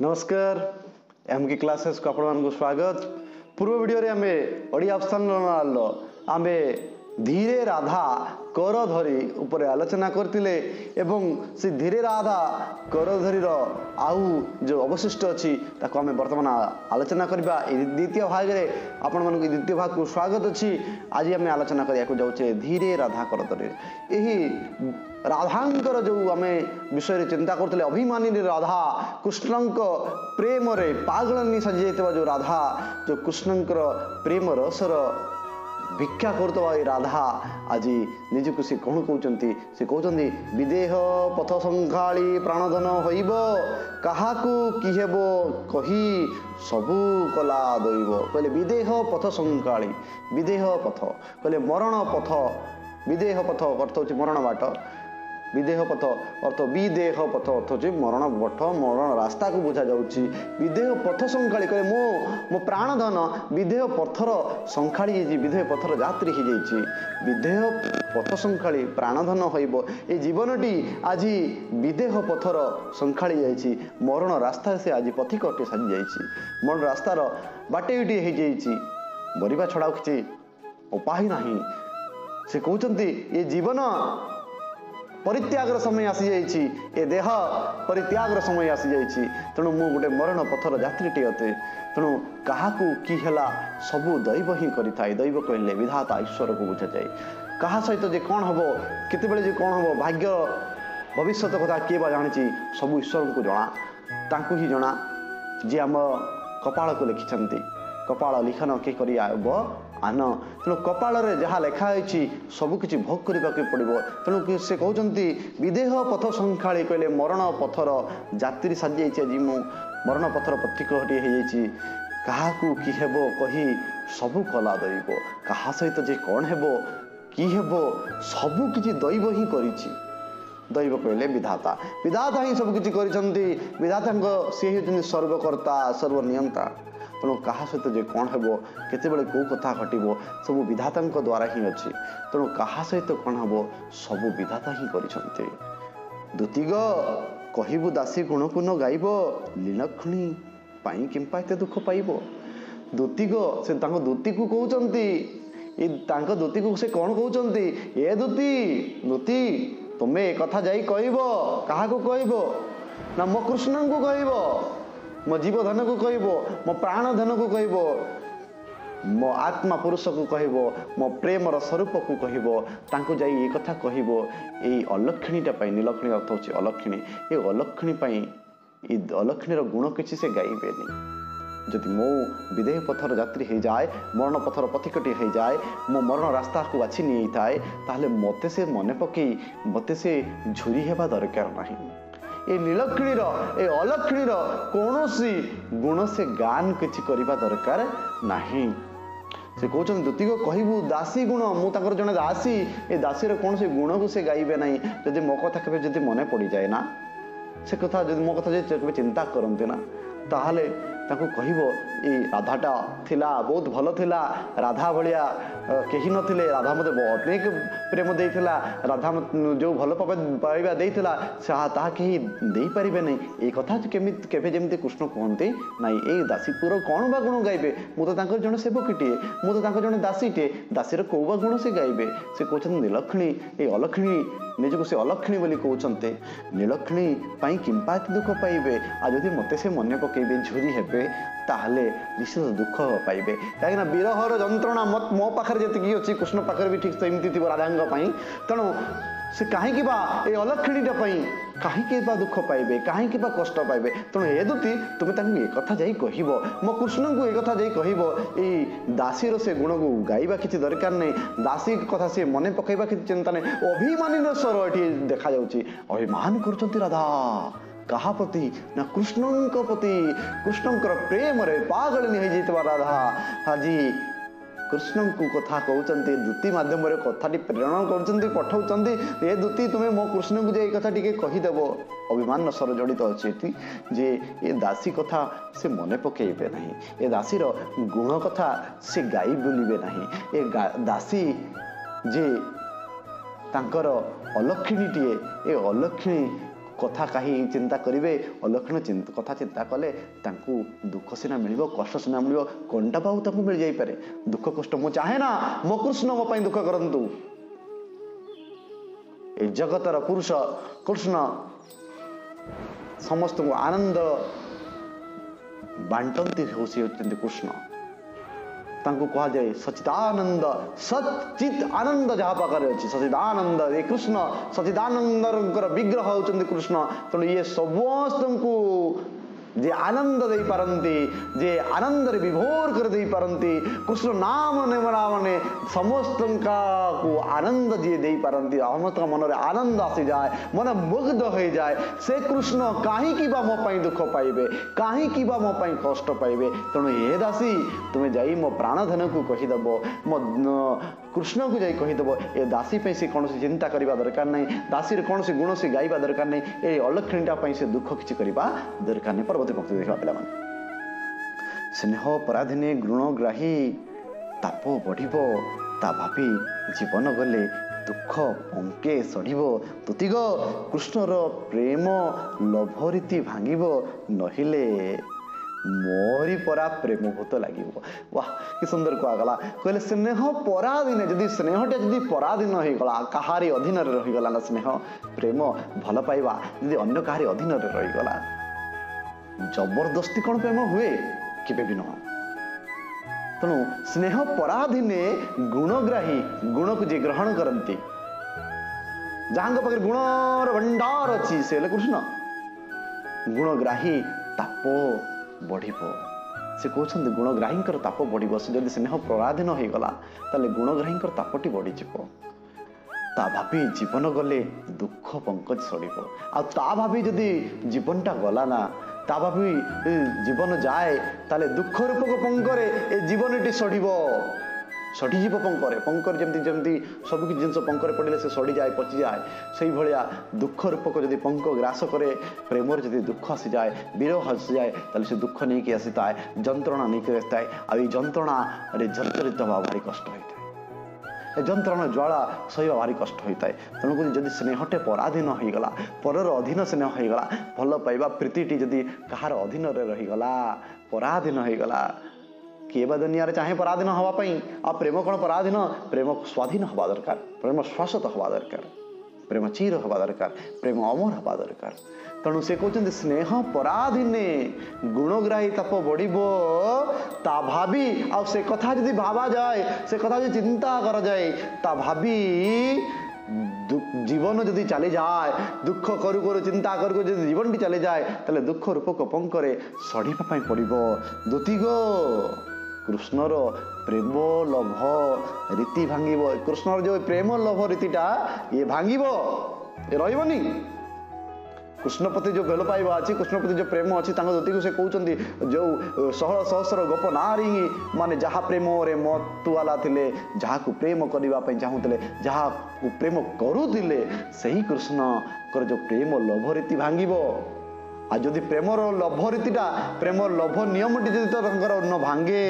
नमस्कार एम की क्लासेस को आपण स्वागत। पूर्व वीडियो रे आमे ओडिया ऑप्शन आमे धीरे राधा कर धरी ऊपर आलोचना करतिले एवं से धीरे राधा कर धरी आउ जो अवशिष्ट अच्छी ताको आमे वर्तमान आलोचना करबा। द्वितीय भाग रे आपण मन को द्वितीय भाग को स्वागत अछि। आज आमे आलोचना करिया को जाउछे धीरे राधा कर धरी। एही राधांकर जो आमे विषय रे चिंता करतले अभिमानी राधा कृष्णंक प्रेम रे पागलनी सजी जाइतबा जो राधा जो कृष्णंकर प्रेम रसर भिक्षा करतबा राधा आज निजको से कौन कहते से कहते विदेह पथ संखाली प्राणधन होइब काहाकू कि हेबो कही सबू कला दैव। कहले विदेह पथ संखाली विदेह पथ कहले मरण पथ विदेह पथ अर्थ होची मरण बाट विदेह पथ अर्थ विदेह पथ अर्थ होची मरण पथ मरण रास्ता को बुझा जाउची। विदेह पथ संखाली कहे मो प्राणधन विदेह पथर संखाली जी विदेह पथर यात्री हो जाइए। विदेह पथ संखाली प्राणधन होइब ए जीवनटी आज विदेह पथर संखाली जाइए। मरण रास्ता से आज पथिकटे साजी जाइए। मरण रास्तार बाटेटी हो जाइए मरिबा छड़ा किसी उपाय नहीं। से कहते ये जीवन परित्यागर समय आसी जाइए ए देह परित्यागर समय आसी जाइए। तेणु मु गोटे मरण पथर यात्रीटे अटे। तेणु क्या कि है सबू दैव ही करें। दैव कहले विधाता ईश्वर को बुझा जाए। क्या सहित जे कौन हम केतबेले जे कौन हम भाग्य भविष्य कथा किए बा जानी सबू ईश्वर को जना तांकू ही जना जे आम कपाल को लिखिं कपाल लिखन किए कर आन। तेणु कपाल जहाँ लिखाई सबकि भोग करने पड़ो। तेणु से कहते विदेह पथ संखाली कहले मरण पथर यात्री साजी आज मु मरण पथर प्रतीक हटी हो क्या कि हेबो कही सबू कला दैव। क्या सहित जे कौन हेबो कि हेबो सबू किछि दैव ही करिछि। दैव कहले विधाता विधाता ही सबकि करिसंती। विधाता सी होती सर्वकर्ता सर्वनियंता। तेणु क्या सहित जे कौन हेबो केतेबेले कौ कथा घटिबो सबू विधाता द्वारा ही अच्छी। तेणु क्या सहित कौन हेबो सबू विधाता ही करिसंती। दुतिग कहबू दासी गुण को न गाइब लीलक्षणी पाई किंपा एते दुख पाइब। दुतिग से तांको दुती को कहउचंती ए तांको दुती को से कौन कहउचंती ए दुती दुती तुमे कथा जाई कहइब काहा को कहइब ना मो कृष्ण को कहइब मो जीवधन को कहइब मो प्राणधन को कहइब मो आत्मा पुरुष को कहइब मो प्रेमर स्वरूप को कहइब तांको जाई ए कथा कहइब। ए अलक्षणीटा पाई नीलक्षणी अर्थ होची अलक्षणी। ए अलक्षणी पाई ए अलक्षणीर गुण किछि से गाइबेनी। जदि मो विदेह पथर यात्री हो जाए मरण पथर पथिकटी हो जाए मो मरण रास्ता को बाछि नहीं थाए ताहले मते से मने पकई मते से झुरी हेबा दरकार नहीं। ए नीलक्षणीर ए अलक्षणीर कौनसी गुण से गान किछि करिबा दरकार नहीं। से कहते दुतिक कहबू दासी गुण मु ताकर जने दासी ए दासीर कौन से गुण को से गाइबे नहीं। जदि मो कथा केबे जदि मने पड़ी जाए ना से कथा जदि मो कथा जे चिंता करते ना ताहले ताको कहबो ए राधाटा थिला बहुत भल थिला राधा भलिया कहीं नथिले राधा मते अनेक प्रेम देइथिला राधा जो भल पाइबा देइथिला ताहा कहीं देई परिबे नहीं। ए कथा केमित केबे जेमते कृष्ण कहते नाई ए दासीपुर कौन बा गुण गाइबे मु तो तांकर जने सेवकटीए मु तो तांकर जने दासीटे दासीर कौ बा गुण से गाइबे। से कहते नीलक्षणी ए अलक्षणी निजको से अलक्षणी बोली कहते नीलक्षणी पाई किंपा दुख पाइबे। आ जदि मते से मने पकेबे झुरी हेबे ताहले निश्चित दुख पाइबे। कहीं विरहर जंत्रणा मत मो पाखे जी अच्छी कृष्ण पाखे भी ठीक सेमती थी राधा तेणु से कहीं ए अलक्षणीटा कहीं दुख पाइबे कहीं कष्ट पाइबे। तेणु ए दुती तुम्हें ये कथा जाई कहब मो कृष्ण को ये कथा जाई कहब ये दासीर से गुण को गाइबा किसी दरकार नहीं। दासी कथा से मन पकईबा किसी चिंता नहीं। अभिमानी स्वर ये देखा जाउची अभिमान करचंती राधा कहा प्रति ना कृष्ण प्रति कृष्णंकर प्रेम रे पागल नहीं जाइतबा राधा आज कृष्ण को कथा कहते दूती मध्यम कथाटी प्रेरण कर पठाऊँ ए दूती तुम्हें मो कृष्ण को जे कथा टी कहीदेव अभिमान स्वर जड़ित अच्छी जे ये दासी कथा से मन पकेबे नहीं। ए दासीर गुण कथा से गाई बुलिबे नहीं। ए दासी जे तांकर अलक्षणीटीए ए अलक्षणी कथा कहीं चिंता करेंगे अलक्षण कथा चिंता कले दुख सीना मिल कष्ट सीना मिल कंटा पाऊ मिल जापे दुख कष्ट मु चाहे ना मो कृष्ण मो दुख करंतु ए जगतर पुरुष कृष्ण समस्त को आनंद बांटती होती कृष्ण तांको कहा जाए सचिदानंद सचित आनंद जहाँ पाखे अच्छी सचिदानंद ये कृष्ण सचिदानंद विग्रह होती कृष्ण तेणु ये समस्त को जे आनंद दे पारंती जे आनंद रे विभोर कर दे पारंती कृष्ण नाम ने समस्त को आनंद जी दे पारंती समस्त मन रे आनंद आसी जाए मन मुग्ध हो जाए से कृष्ण कहीं मो पाई दुख पाइबे कहीं मो पाई कष्ट पाइबे तेणु हे दासी तुम्हें जाई मो प्राणधन को कहीदेव मो कृष्ण को जाई कहीदेव ए दासी पे से कौन चिंता करने दरकार नहीं दासी कौन गुण से गाइबा दरकार नहीं ये अलक्षणीटा से दुख किसी करवा दरकार नहीं परवर्ती पंक्ति देखा पे स्नेह पराधीने गुणग्राही ताप बढ़ ता भाभी जीवन गले दुख पंके सड़ब तुतिग कृष्णर प्रेम लोभ रीति भांगिब नहिले मोरी परा प्रेमभूत लगे वाह कि सुंदर कहगला कहले स्नेह पराधीन जदि स्नेहटा जदि पराधीन हो गला कहारी अधीन रहीगला ना स्नेह प्रेम भल पाइबा जदि अन्य कहारी अधीन रहीगला जबरदस्ती कौन प्रेम हुए केबे भी न तेणु स्नेह पराधीने गुणग्राही गुण को जे ग्रहण करती जहां पाखे गुणर भंडार अच्छी से कृष्ण गुणग्राही ताप बढ़ से कहते गुणग्राही ताप बढ़ से जब स्नेह पराधीन हो गला ताले गुणग्राही तापटी बढ़ीज ता भाभी जीवन गले दुख पंकज सड़ब आ भाभी जदि जीवनटा गला ना ता भाभी जीवन जाए ताले दुख रूपक पंकरे ए जीवनटी सड़ब सड़ीज पंकरे पंकर जमी जमी सब किसी जिन पंकरे पड़े से सड़ी जाए पचि जाए से भाया दुख रूपक जब पंक ग्रास करे प्रेम जब दुख आसी जाए विरह आसी जाए ताले से दुख नहीं आसी थाए जंत्रणा नहीं आसी थाए आ जंत्रणा जर्जरित हवा भारी कष्ट होता है जंत्रणा ज्वाला सहवा भारी कष्ट होता है तेणुक जब स्नेहटे पराधीन हो गला परर अधीन स्नेह हो गला भल पाइबा प्रीतिटी जदि कहार अधीन रहीगला पराधीन हो गला किए बा दुनिया चाहे पराधीन हवाई आ प्रेम कौन पराधीन प्रेम स्वाधीन हवा दरकार प्रेम शाश्वत हवा दरकार प्रेम चीर हवा दरकार प्रेम अमर हवा दरकार तेणु से कहते स्नेह पराधीने गुणग्राही ताप बढ़ ता भाभी आ से कथा जदि भावा जाए से कथा जो चिंता कर जाए ता भाभी जीवन जदि चली जाए दुख करू करू चिंता करू जब जीवन टी चली जाए ताले दुख रूपक पंकरे सड़ापी पड़ो दुतिग कृष्णर प्रेम लोभ रीति भांगिब कृष्णर जो प्रेम लोभ रीतिटा ये भांगिब ये रही कृष्ण प्रति जो भल पाइबा अच्छी कृष्ण प्रति जो प्रेम अच्छी दुति को से कहते जो सहल सहस्र गोप नारी माने जहाँ प्रेम रे मतुआला थिले जहाँ को प्रेम करने चाहूले जहाँ को प्रेम करुले सही कृष्ण कर जो प्रेम लोभ रीति भांगिब आ जदि प्रेमर लोभ रीतिटा प्रेम लोभ नियमटी जदि न भांगे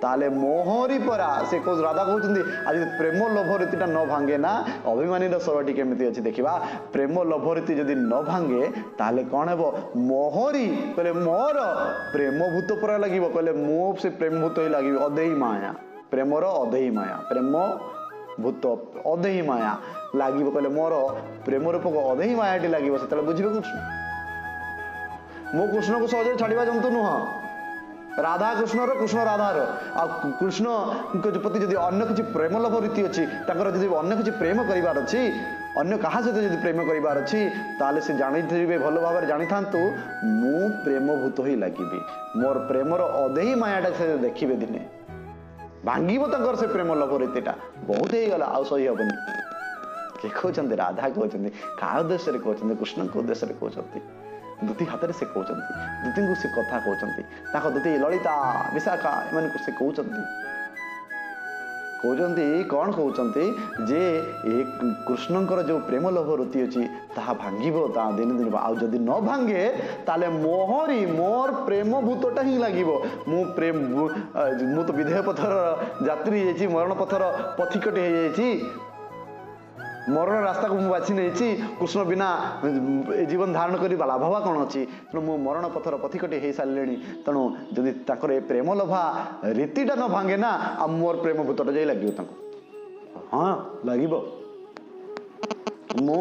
ताले मोहरी परा से राधा कहते आज प्रेम लोभ रीतिटा न भांगे ना अभिमानी स्वरटी केमी अच्छी देखा प्रेम लोभ रीति जदि न भांगे ताले कौन हे मोहरी कहले मोर प्रेम भूत परा लगे कहले मो से प्रेम भूत ही लगे अदेही माया प्रेमर अदेही माया प्रेम भूत अदेही माया लगे कहले मोर प्रेम रूपक अदेही मायाटी लगे से बुझे कृष्ण मो कृष्ण को सहज छाड़ा जंतु नुह राधा कृष्ण कृष्ण राधार आ कृष्ण प्रति जब अन्य किसी प्रेम लोभ रीति अच्छी जब अन्य किसी प्रेम करार अच्छी अन्य क्या सहित जब प्रेम करार अच्छी ताले से जानी भल भाव जानी था मु प्रेमभूत ही लगे मोर प्रेमर अदेही मायाटा से देखिए दिने भांगिब तक से प्रेम लोभ रीतिटा बहुत ही गला आ सही हेनी किए कहते राधा कहते क्या उद्देश्य कहते कृष्ण के उद्देश्य कहते दुति हाथ से कहते दुति को से कथा कहते दुति ललिता विशाखा एम से कहते कौन कहते जे कृष्णकर जो प्रेम लोभ रीति अच्छी ता भांगिब दिन दिन आउ जदि न भांगे ताले मोहरी मोर प्रेम भूतटा ही लगे मु प्रेम मु तो विधेय पथर यात्री मरण पथर पथिकटे मरण रास्ता को बाछि नहीं कृष्ण बिना जीवन धारण कर लाभवा कौन अच्छी तेणु मु मरण पथर पथिकटी हो सारे तेणु जदि प्रेम लभा रीतिटा न भांगे ना आ मोर प्रेम भूतटा जाई लगे हाँ लगे मो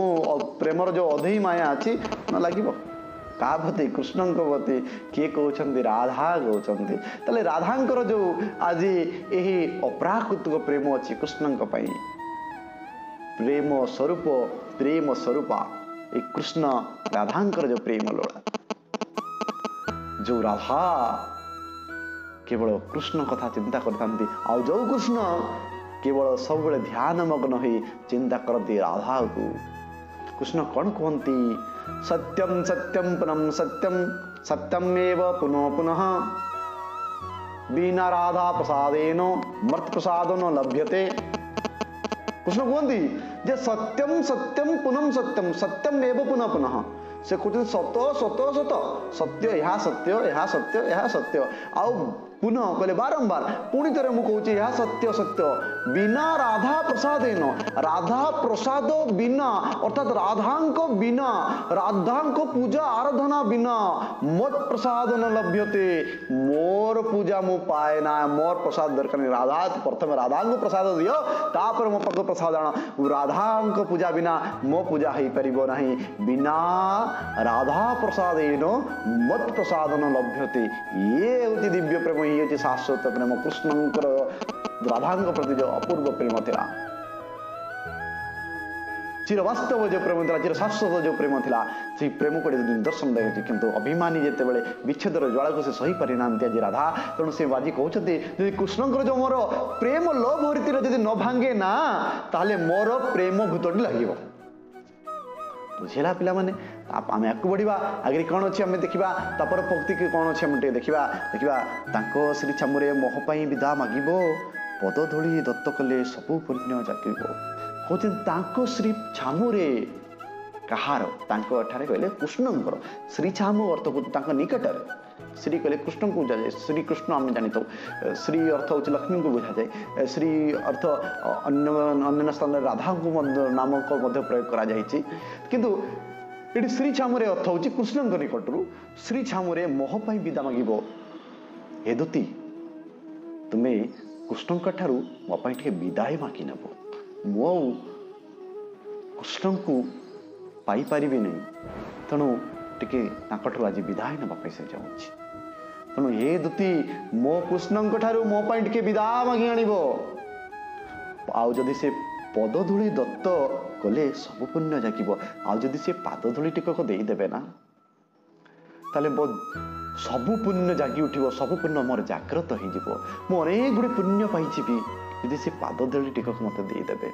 प्रेमर जो अधे माया अच्छी न लगे का भती कृष्ण प्रति किए कहते राधा कहते ताले राधांकर जो आज यही अप्राकृतिक प्रेम अच्छी कृष्ण प्रेम स्वरूपा ये कृष्ण राधांकर जो प्रेम लोड़ा जो राधा केवल कृष्ण कथा चिंता करते आ जो कृष्ण केवल सब ध्यान मग्न हो चिंता करती राधा को कृष्ण कौन कहती सत्यम सत्यम पुनः सत्यम सत्यमेव पुनः पुनः बिना राधा प्रसादेन मर्त प्रसाद न लभ्यते कृष्ण कहती जे सत्यम सत्यम पुनः सत्यम सत्यमेव पुनः पुनः से कहते सत सत सत सत्य यह सत्य यह सत्य यह सत्य आउ पुनः कहले बारंबार पुणी थे मुझे यह सत्य सत्य बिना राधा प्रसादेन राधा प्रसाद बिना अर्थात राधा पूजा आराधना बिना मत प्रसाद न लभ्यते मोर पूजा मु पाए ना मोर प्रसाद दरकार नहीं राधा प्रथम राधा को प्रसाद दियो तापर मो पाक प्रसाद आण राधा पूजा बिना मो पूजा हो पार नहीं बिना राधा प्रसादेन मत प्रसाद न लभ्यते ये हूँ दिव्य प्रेम ये हूँ शाश्वत प्रेम कृष्णंकर राधा प्रति जो अपूर्व प्रेम था चिर वास्तव जो प्रेम था चिर शाश्वत जो प्रेम था से प्रेम को निदर्शन देखिए किंतु अभिमानी जिते बड़े विच्छेदर ज्वाला को से सही पारि नांती आज राधा तेणु से बाजी कहते यदि कृष्णंकर जो मोर प्रेम लोभ रीतिर जदि न भांगे ना ताले मोर प्रेम भूतटी लगे बुझेगा पिला माने आम आगे बढ़ा आगे कौन अच्छी आम देखा तापर पंक्ति की कौन अच्छी आम देखा देखा श्री छामुरे मोहपाई विदा मागिब पदधूली दत्त कले सबू पुण्य जागिब कहते श्री छामुरे कहार कहले कृष्णंकर श्री छामु अर्थ को निकटर श्री कहले कृष्ण को बुझा जाए श्री कृष्ण आम जानी था श्री अर्थ हूँ लक्ष्मी को बुझा जाए श्री अर्थ अन्य स्थान राधा को नाम को प्रयोग करा किंतु ये श्री छामुरे अर्थ हूँ कृष्ण निकटू श्री छामुरे मोहपाई विदा मागिब हे दूती तुम्हें कृष्ण ठारू मोपाई टे विदाय मागी नब मु कृष्ण को पाई पारिबे नहीं तेणु टिके आज विदाय नापी से चाहूँ तेणु हे दूती मो कृष्ण ठारू मो पाई टिके विदा मागी आनिबो आउ जदि से पदधूली दत्त कले सब पुण्य जागिब आउ जदि से पादधूली टिकक देदेवे ना ताले सबु पुण्य जागी उठिब सब पुण्य मोर जागृत हो मो अनेक गुड़े पुण्य पाई यदि से पादधूली टिकक मत देदेवे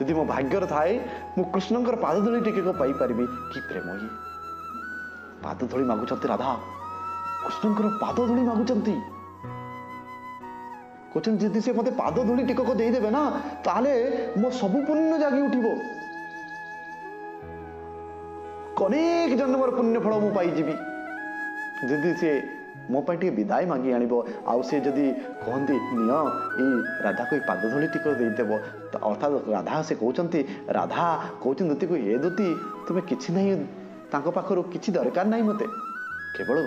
यदि मो भाग्यर थाए मु कृष्णंकर पादधूली टिकक पाई पारिबी कि प्रेम ये पादधूली मागुचंती राधा कृष्णंकर पादधूली मागुचंती कहते जदि से मत पादधूली टिकक देदेवे ना ताले मो सबु पुण्य जागी उठिब अनेक जन्मर पुण्य फल मु पाई जीवी जदि से मो पाई टे विदाय मागी आनिबो आउ से जदि कहती निय ए राधा को पादधूली टिक देदेव अर्थात राधा से कहते राधा कहते दूती को ए दूती तुम्हें किसी नहीं तांको पाखरु किसी दरकार नहीं मते केवल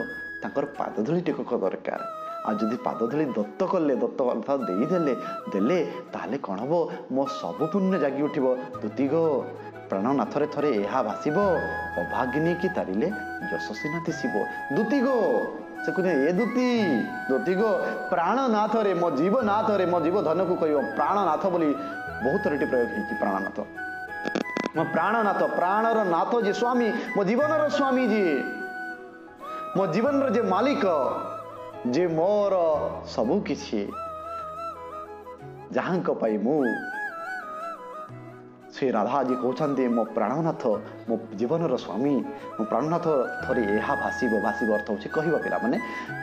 तांकर पादधूली टिकक दरकार आ जदि पादधूली दत्त कले दत्त अर्थात देदेले देले ताले कौन हम मो सब पुण्य जागी उठिब दूती गो प्राणनाथ रे थरे एहा भासिब अभागिनी की तारिले यशस्विना दिशिब दूती गो से कहते ए दूती दूती गो प्राणनाथ रे मो जीवनाथ रे मो जीव धन को कह प्राणनाथ बोली बहुत थरटी प्रयोग है प्राणनाथ मो प्राणनाथ प्राणर नाथ जे स्वामी मो जीवनर स्वामी जी मो जीवन जे मालिक जे मोर सबु किछि जहां पाई मु श्री राधा जी कहते मो प्राणनाथ मो जीवनर स्वामी मो प्राणनाथ थरे यह भाषिब भाषिब अर्थ हूँ कह पिला माने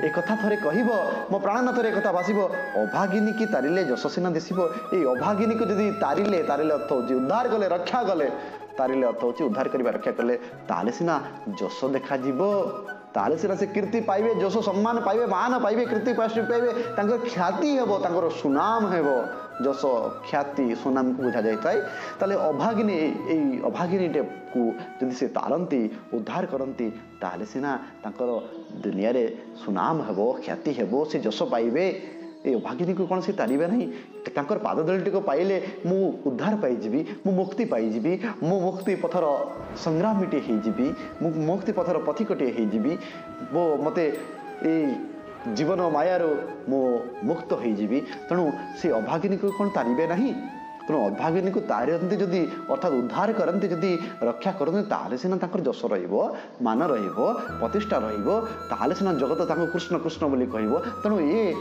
एक कथा थरे कहब मो प्राणनाथ एक कथा भाषिब अभागिनी की तारिले यशस्विना दिशिब ये अभागिनी को जदि तारिले तारिले अर्थ हूँ उद्धार कले रक्षा कले तारिले अर्थ हूँ उद्धार करवा रक्षा कले ताले सिना यश देखा ताले सिना से कीर्ति पाइबे, जस सम्मान पाइबे, मान पाइबे, कीर्ति पाइबे, तांकर ख्याति हेबो, तांकर सुनाम हेबो। जस ख्याति सुनाम को बुझा जाए ताले अभागिनी एई अभागिनी को जदि से तारंती उद्धार करंती ताले सिना तांकर दुनिया रे सुनाम हेबो, ख्याति हेबो, से जस पाइबे। ए अभागिनी को कौन से तारिबे नहीं, तांकर पादधूलि को पाइले मु उद्धार पाइजिबी, मु मुक्ति पाइजिबी, मु मुक्ति पथर संग्रामीटे होइजिबी, मु मुक्ति पथर पथिकटे होइजिबी, मो मते ए जीवन मायारो मो मुक्त होइजिबी। तेणु से अभागिनी को कौन तारिबे नहीं। तेणु अभागिनी को तारती जदि अर्थात उद्धार करती जदि रक्षा करते ताले सिना तांकर जस रहिबो, मान रहिबो, प्रतिष्ठा रहिबो, ताले सिना जगत तांको कृष्ण कृष्ण बोली कहइबो। तेणु ए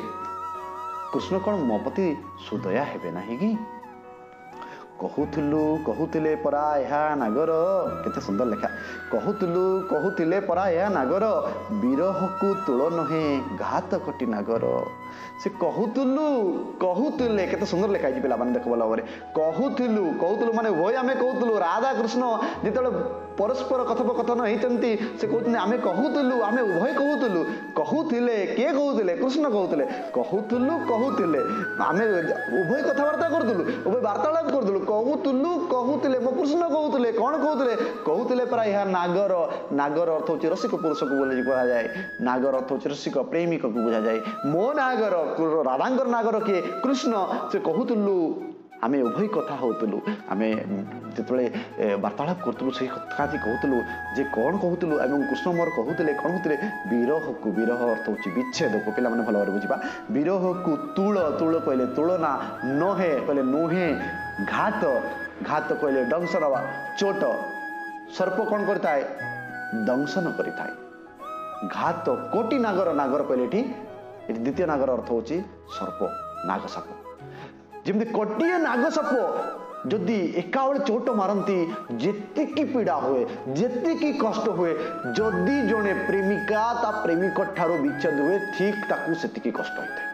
कृष्ण कौन मो प्रति सुदया हेबे नहीं कि कहूतिले परा यह नागर, केते सुंदर लेखा। कहूतिले परा यह नागर, विरह को तुल नहे घात कटी नागर। से कहूतिले केते सुंदर लेखा है पिला माने देखो बोला बारे। कहूतिलु माने भय आमे कहूतिलु राधा कृष्ण जेतेले परस्पर कथोपकथन होइचंती से कहउतने आमे कहूतिलु, आमे उभय कहूतिलु। कहूतिले के कहूतिले, कृष्ण कहूतिले आमे उभय कथावार्ता करदुलु, उभय वार्तालाप करदुलु। कहूतिले मो कृष्ण कहूतिले, कोन कहूतिले परा यह नागर। नागर अर्थ होची रसिक पुरुष को बोले कहा जाए, नागर अर्थ होची रसिक प्रेमिक को बुझा जाए। मो नागर राधांकर नागर किए कृष्ण, से कहूतिलु आमे उभय कथा होतलु, आमे जेतले वार्तालाप करतलु से कथा कहतलु जे कोन कहतलु एवं कृष्ण मोर कहतले कोन कहतले विरह को। विरह अर्थ होची विच्छेद को, पिला माने भलो भाବରେ बुझिबा। विरह को तुल कहले तुलना, नहे कहले नुहे, घात कहले दंशन वा चोट। सर्प कोन करता है, दंशन करता है। घात कोटि नागर, नागर कहले एठी द्वितीय नागर अर्थ होची सर्प, नाग साप। जमती कोटिए नाग साप जदि एकाबले चोट मारती जेतिकी पीड़ा हुए, जेतिकी कष्ट हुए, जदि जड़े प्रेमिका ता प्रेमिक ठारो विच्छेद हुए ठीक ताकू सेतिकी कष्ट होता है।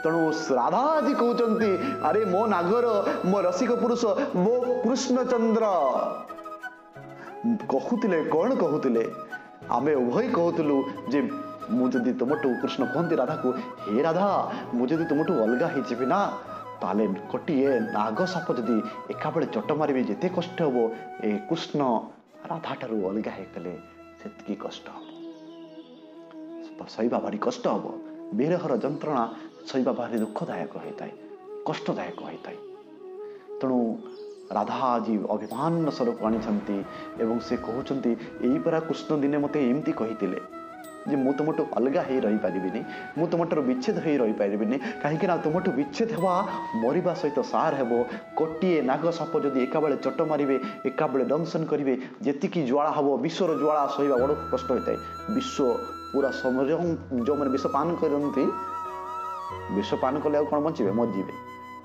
तेणु राधा जी कहते अरे मो नागर, मो रसिक पुरुष, मो कृष्णचंद्र कहूतिले कौन कहूतिले, आमे उभय कहतलु जे मुझे तुमठू कृष्ण कहती राधा को, हे राधा मुझे तुमठू अलगा हो ना ताले गोटे नाग साप जदि एका बेले चट मारे जिते कष्ट हम ए कृष्ण राधा ठारू अलगा होगले से कष्ट हम, सहीबा भारी कष्ट हम। विरहर जंत्रणा सहीबा भारी दुखदायक होता है, कष्टदायक होता है। तेणु राधा जी अभिमान स्वरूप आनी से कहते यही परा कृष्ण दिने मत एमती कही जे मु तुमठू अलगा हो रही पारिबिनी, मु तुमठार विच्छेद हो रही पारिबिनी, कहीं तुमठू विच्छेद हवा मरिबा सहित सार हेबो। कोटिए नाग साप जदि एका बेले चट मारे, एका बेले दंशन करेंगे, जीकी ज्वाला हम विश्वर ज्वाला सहीबा बड़ कष्ट होता है। विश्व पूरा समय जो मैंने विष पान करती, विष पान कले कौन बचे, मरजिबे,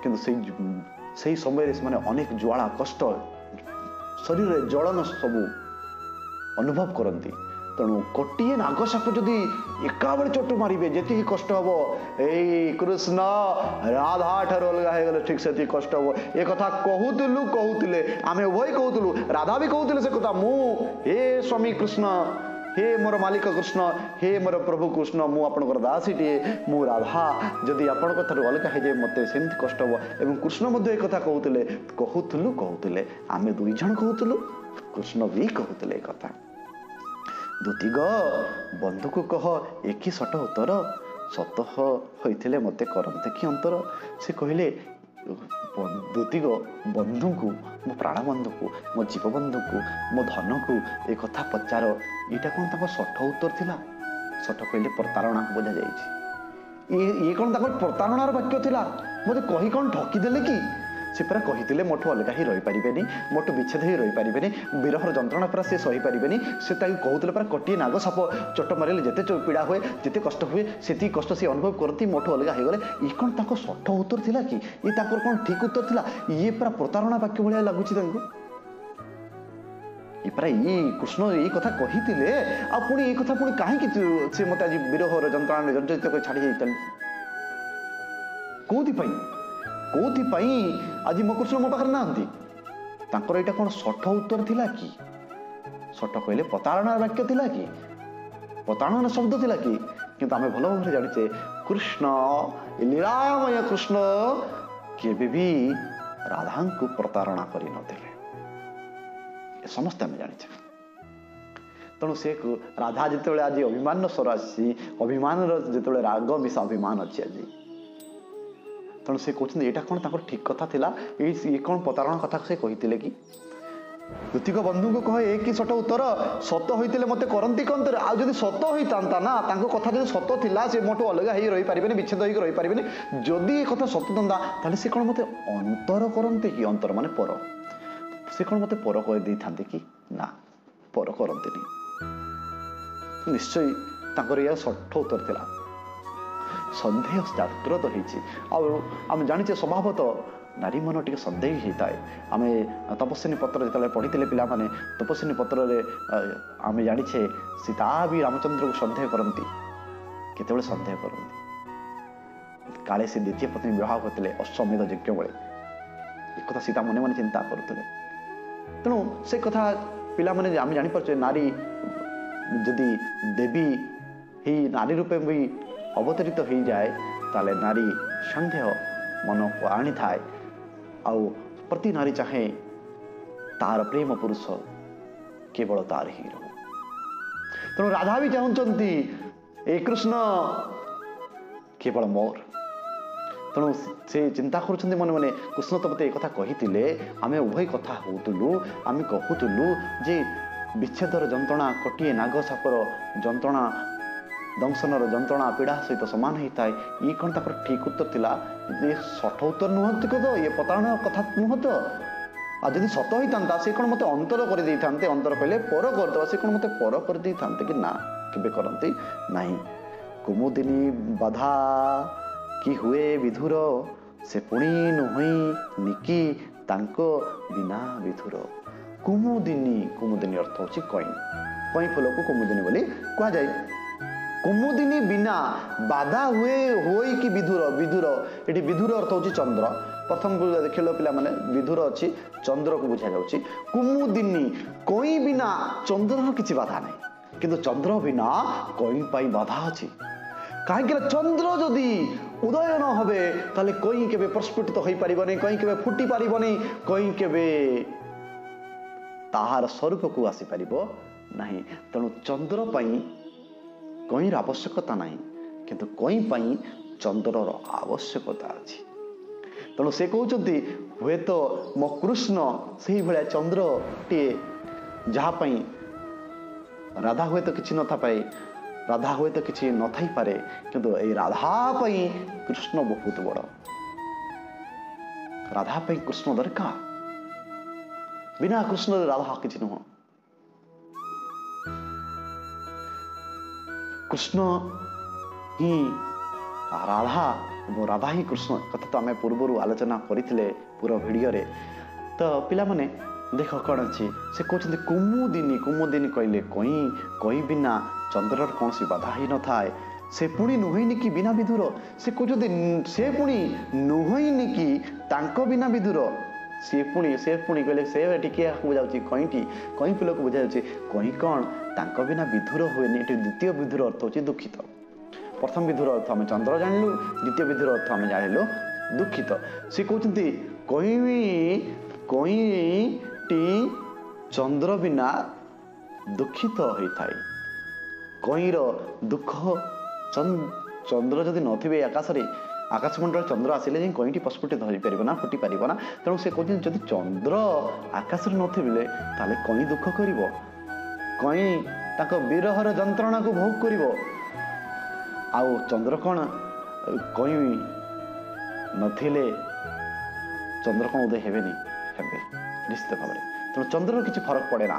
कि समय से अनेक ज्वाला कष्ट शरीर जलन सबू अनुभव करती। तेणु कोटिए नाग साप जदि एका बेले चोट मारे जी कष्ट हम, ए कृष्ण राधा ठार अलगा हो गले ठीक से कष्ट हम। ए कथा कहूतिले आमे उभय कहूतिलु, राधा भी कहूतिले से कथा, मु हे स्वामी कृष्ण, हे मोर मालिक कृष्ण, हे मोर प्रभु कृष्ण, मु आपनकर दासीटीए, मु राधा जदि आपण ठार अलगा हो जाए मत सेमती कष्ट हम। एवं कृष्ण मध्य एक कथा कहूतिले आमे दुई जन कहूतिलु, कृष्ण भी कहूतिले कथा। दुतिग बंधु को कह एकी सट उत्तर, सतह होइथिले मते करते कि अंतर। से कहले दुतिग बंधु को, मो प्राण बंधु को, मो जीव बंधु को, मो धन को ए कथा पचार, यहाँ कौन तक सठ उत्तर थिला। सठ कहले प्रतारणा को बुझा जाइए, ये कौन तक प्रतारणार वाक्य थिला, मते कही कौन ठकीदेले कि से पूरा कही मोठू अलगा ही रही पारे, मोठू विच्छेद ही रही पारे, विरहर जंत्रणा पूरा से सही पारे। से कहते पूरा कोटिए नाग साप चोट मारे जिते पीड़ा हुए, जिते कष्ट हुए, से कष्ट सी अनुभव करती मोठू अलगा हो गले। ये कौन तक सठ उत्तर थिला कि, ये कौन ठीक उत्तर थिला, ये पूरा प्रतारणा वाक्य भाया लगुच। ये पूरा ये कृष्ण ये कथा कही पुणी ये कथा पुणी कहीं से मत आज विरहर जंत्रणा जर्जरित कर छाड़ी जाता कौथि आज मो कृष्ण मो पाखे नहांती। यहाँ कौन सठ उत्तर थिला कि, सठ कहले प्रतारणा वाक्य थिला कि, प्रताड़ना शब्द थिला कि किंतु आमे भलो भाबरे जानिचे कृष्ण लीलामय कृष्ण केबे भी राधा को प्रतारणा करि नथिले समस्त आमे जानिचे तेणु से राधा जिते आज अभिमान स्वर आसी अभिमान जिते राग मिशा अभिमान अच्छी आज तेणु से कहते यहाँ कौन तक ठीक कथा थिला ये कौन प्रतारणा कथा से कही कि ऋतिक बंधु को कहे कि सट उत्तर सत होते मत करती कंतर आदि सत होता ना कथा जो सत थिला से मोटू अलग हो रही पारे विच्छेद होकर रही पारे जदि ये कथा सत था से कौन मत अंतर करते कि अंतर माने पर से कौन मत पर कर दे था कि ना पर करते निश्चय तांकर यह सठ उत्तर थिला सन्देह जागृत होम जाचे स्वभावतः नारी मन टे सन्देह होता है आम तपस्विनी पत्र जो पढ़ी पिला माने तपस्विनी पत्र आम जाचे सीता भी रामचंद्र को सन्देह करती केतबेले सन्देह करती काले से द्वितीय पत्नी विवाह करते अश्वमेध यज्ञ बेले एक कथा सीता मने मने चिंता करते तेणु से कथा पिला माने आम जापर नारी जदि देवी ही नारी रूपे भी अवतरित हो जाए ताले नारी सन्देह मन को आनी थाए आउ प्रति नारी चाहे तार प्रेम पुरुष केवल तार ही रहो तेणु राधा भी चाहती ए कृष्ण केवल मोर तेणु से चिंता कर मन मैंने कृष्ण तो मत एक कही आम उभय कथा होतुलु आम कहतुलु जे विच्छेदर जंत्रणा कटिए नाग सापर जंत्रणा दंशनर जंत्रणा पीड़ा सहित सामान होता है ये कौन तक ठीक उत्तर थिला ये सठ उत्तर नुहत तो ये प्रतारणा कथा नुहत आ जदि सत होता से कौन मत अंतर कर दे था अंतर कहले पर करदे से कौन मत पर कर दे था कि ना केबे करती नहीं कुमुदिनी बाधा कि हुए विधुर से पुणी नुहई निकी तांको बिना विधुर कुमुदिनी अर्थ होची कई फूल को कुमुदिनी बोली कह जाए कुमुदिनी बिना बाधा हुए होई कि विधुर विधुर ये विधुर अर्थ होची चंद्र प्रथम देख लो पिला माने विधुर अच्छी चंद्र को बुझा जाउची कुमुदिनी कोई बिना चंद्र किसी बाधा नहीं किंतु चंद्र बिना कोई पाई बाधा अच्छी कहीं चंद्र जदि उदय न होबे ताले कोई केबे प्रस्फुटित हो पारिबनी कोई केबे फुटी पारिबनी कोई केबे ताहार स्वरूप को आसी पारिबो नहीं तेणु चंद्र पाई कईर आवश्यकता नहीं किंतु कई पाई चंद्रर आवश्यकता अच्छी तेणु से कहते हुए तो मो कृष्ण से भाया चंद्र टे जहाँपाई राधा हुए तो किसी न था पाए राधा हुए तो किसी न थी पारे किंतु ये राधा पाई कृष्ण बहुत बड़ राधा पाई कृष्ण दरकार बिना कृष्ण राधा किसी नुह कृष्ण ही राधा राधा ही कृष्ण कथा तो आम पूर्वर आलोचना करते पूरा वीडियो रे तो पिला माने देख कौन अच्छी से कहते कुमुदिनी कुमुदिनी कहले कई बिना चंद्र कौन सी बाधा ही न थाए से पुणी नुहईनी कि बिना विधुर से कहते से पुणी नुहईनी कि तांको बिना विधुर से पुणी कहले से टिके बुझा कई पिल को बुझा कई कौन तांको बिना विधुर हुए द्वितीय विधुर अर्थ होची दुखित प्रथम विधुर अर्थ आम चंद्र जानिलु द्वितीय विधुर अर्थ आम जानिलु दुखित से कहते कईटी चंद्र बिना दुखित होता है कईर दुख चंद्र जदि नथिबे आकाशमंडल चंद्र आसिले जाए कईटी प्रस्फुटित हो पार ना फुटी पार ना तेणु से कहते जदि चंद्र आकाश नथिबे ताले कई दुख कर कई ताको विरहर जंत्रणा को भोग करिवो आउ चंद्र कौन कई नथिले चंद्र कौन उदय हेबेनी हेबे निश्चित भाव में तेणु चंद्र किसी फरक पड़े ना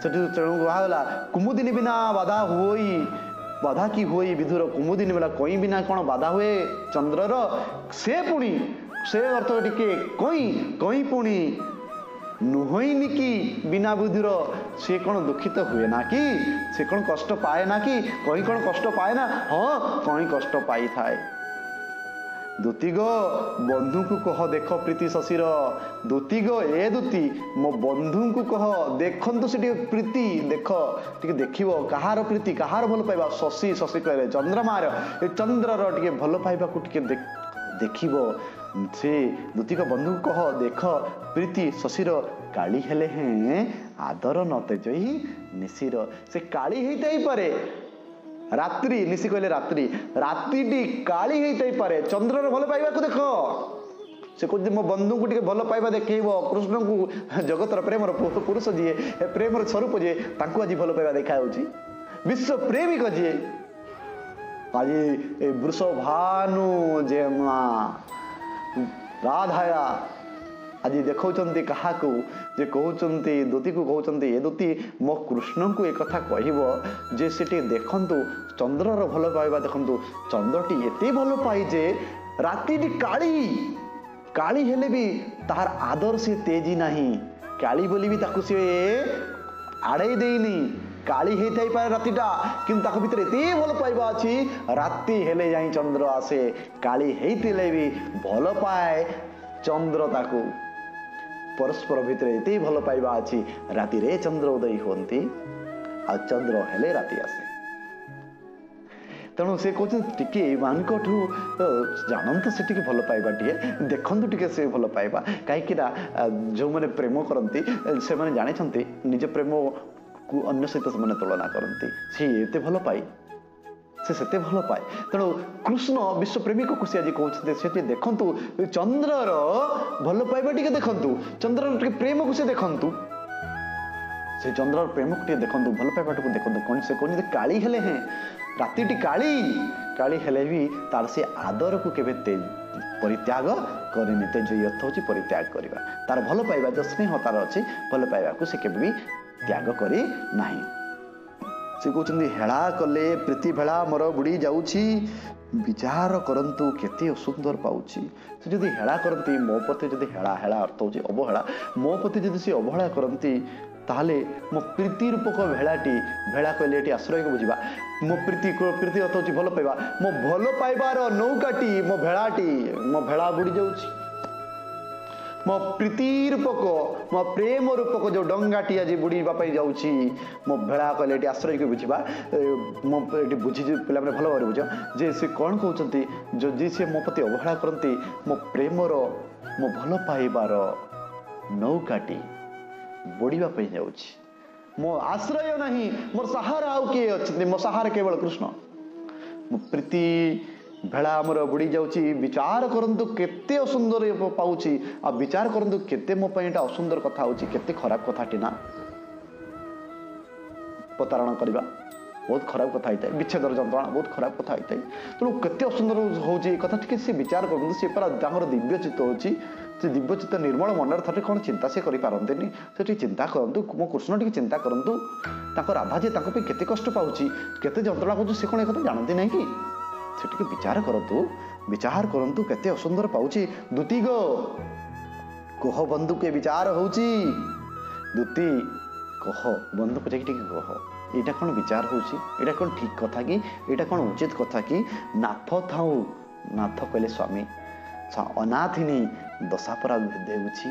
से तेणु कहा कुमुदिनी बिना बाधा हुई बाधा की हुई विधुर कुमुदिनी बेला कई बिना कौन बाधा हुए चंद्रर से पुणी से अर्थ टिके कई पुणी नुहईनी कि बिना बुद्धि सी कौन दुखित हुए ना कि सी कौन कष्ट पाए ना कि कहीं कौन कष्ट पाए ना हाँ कहीं कष्ट पाई थाए दूती गो बंधु को कह देख प्रीति शशीर दूती गो ए दूती मो बंधु को कह देखु से प्रीति देख टे देख कहार प्रीति कहार भल पाइबा शशी शशी कहे चंद्रमार चंद्रर टे भल पाइबा को देख से दूती को बंधु को कह देख प्रीति शशीर काली हेले हैं आदर न तेजही निशिर से काली होता पारे रात्रि निशी कहले रात्रि राति काली होता पारे चंद्रर भल पाइबा को देख से कहते मो बंधु को भल पाइबा देखब कृष्ण को जगतर प्रेम पुरुष जी प्रेम स्वरूप जी आज भल पाइबा देखा विश्व प्रेमिक जी आज वृषभानु जे राधाया आज देखौचंती काहाकू जे कहउचंती दूती को कहउचंती ए दूती मो कृष्ण को एक कथा कहबो जे सेठी देखंतु चंद्रर भल पाइबा देखंतु चंद्रटी एते भल पाई जे रातिटी काली काली हेले भी तार आदर से तेजी नहीं काली बोली भी ताकू से आड़े देनी काली होता पारे रातिटा किंतु ताक भीतर एते भल पाइबा अछि राति हेले जाई चंद्र आसे काली हेतिले भी भल पाए चंद्र ताकू परस्पर भितर एते भल पाइबा अछि राति रे चंद्र उदय होती आ चंद्र हेले राति आसे तेणु से कहते मानकठू जानत से टिके भल पाइबा टे देखंतु टिके से भल पाइबा कहीं जो मैंने प्रेम करती से मैंने जानी निज प्रेम को अन्य सहित से तुलना करती सी एते भल पाई से भल पाए तेणु कृष्ण विश्व प्रेमिक को सी आज कहते से देखंतु चंद्रर भल पाइबा टिके देखंतु चंद्रर टिके प्रेम को से देखंतु से चंद्रर प्रेम को देखंतु भल पाइबा को देखंतु कौन से कौन काली हेले हैं रातिटी काली काली हेले भी तार से आदर को केबे परित्याग करेनि तेज अर्थ होची परित्याग करबा तार भल पाइबा जो स्नेह तार अछि भल पाइबा को से केबे भी त्याग करी नाही से कहते हेला कले प्रीति भेला मोर बुड़ी जाऊँगी विचार करंतु केते सुंदर पाउची से जदि हेला करती मो प्रति जदि हेला हेला अर्थ होची अवहेला मो प्रति जदि से अवहेला करती ताहले मो प्रीति रूपक भेलाटी भेला कहले एटी आश्रय को बुझिबा मो प्रीति प्रीति अर्थ होची भल पाइबा मो भल पाइबार नौकाटी मो भेलाटी मो भेला बुड़ी जाऊँगी मो प्रीति रूपक मो प्रेम रूपक जो डंगाटी आज बुड़ीबा जाऊँगी मो भेड़ा कहले आश्रय को बुझा मुझे बुझी पे भल भाव बुझ जे से कौन कहते जो जी सी मो प्रति अवहेला करती मो प्रेमर मो भल पाइबार नौकाटी बुड़ीबा जाऊँगी मो आश्रय नहीं मोर सहारा आउ किए अच्छे मो सहारा केवल कृष्ण मो प्रीति भेड़ा आमर बुड़ी जाऊँगी विचार करंतु केते असुंदर पाउची आ विचार करंतु केते मो पई असुंदर कथा होची केते खराब कथाटी ना प्रतारण करबा बहुत खराब कथा होता है विच्छेदर जंत्रणा बहुत खराब कथा होता है तेणु केते असुंदर होची कथा टिके से विचार करंतु से परा तांगर दिव्य चित्त होची से दिव्य चित्त निर्मल मनर थाटे कौन चिंता से करि पारंतेनी से चिंता करंतु मो कृष्ण टिके चिंता करंतु ताको राधा जे ताको पे केते कष्ट पाउची केते जंत्रणा होची से कोन ए कथा जानते नहीं कि से विचार करंतु केते असुंदर पाउची दूती गो कह बंधु के विचार होची दूती कह बंधु को जाके कह एटा कौन विचार होची एटा कौन ठीक कथा कि एटा कौन उचित कथा कि नाथ थाऊ नाथ कहले स्वामी अनाथिनी दशापरा देउची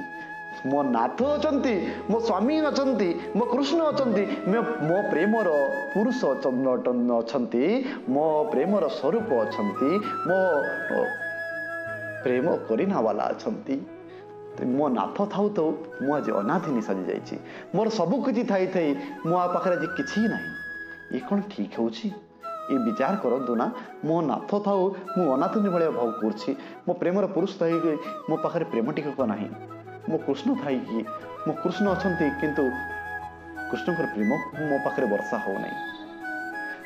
मो नाथ अचंती मो स्वामी अचंती मो कृष्ण अचंती मो प्रेमर पुरुष अचंती मो प्रेमर स्वरूप अचंती मो प्रेम करीना वाला अचंती मो नाथ थाऊ तो मु आज अनाथिनी साजी जाइछि मोर सब किछि थाई थाई मो आ पाखरे आज किछि नाही ए कोन ठीक होछि ये विचार करंतु ना मो नाथ थाऊ मु अनाथिनी भलिया भाव करछि मो प्रेमर पुरुष थाई मो पाखरे प्रेम टिक नाही मो कृष्ण थाई कि मो कृष्ण अछंती किंतु कृष्ण प्रेम मो पाखरे वर्षा हो नहीं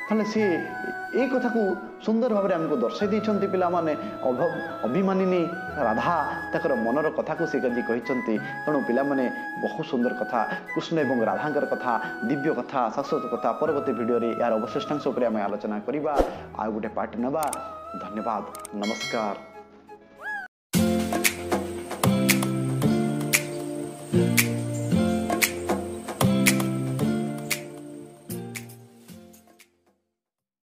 ताले से ए कथा को सुंदर भाव आमको दर्शाई देइछंती पिला माने अभिमानिनी राधा ताकर मनर कथा को से कजी कहिछंती तेणु पिला माने बहुत सुंदर कथा कृष्ण एवं राधांकर कथा दिव्य कथा शाश्वत कथा परवर्ती वीडियो रे यार अवशिष्टांश उपर आम आलोचना करिबा आ गोटे पार्ट नबा धन्यवाद नमस्कार।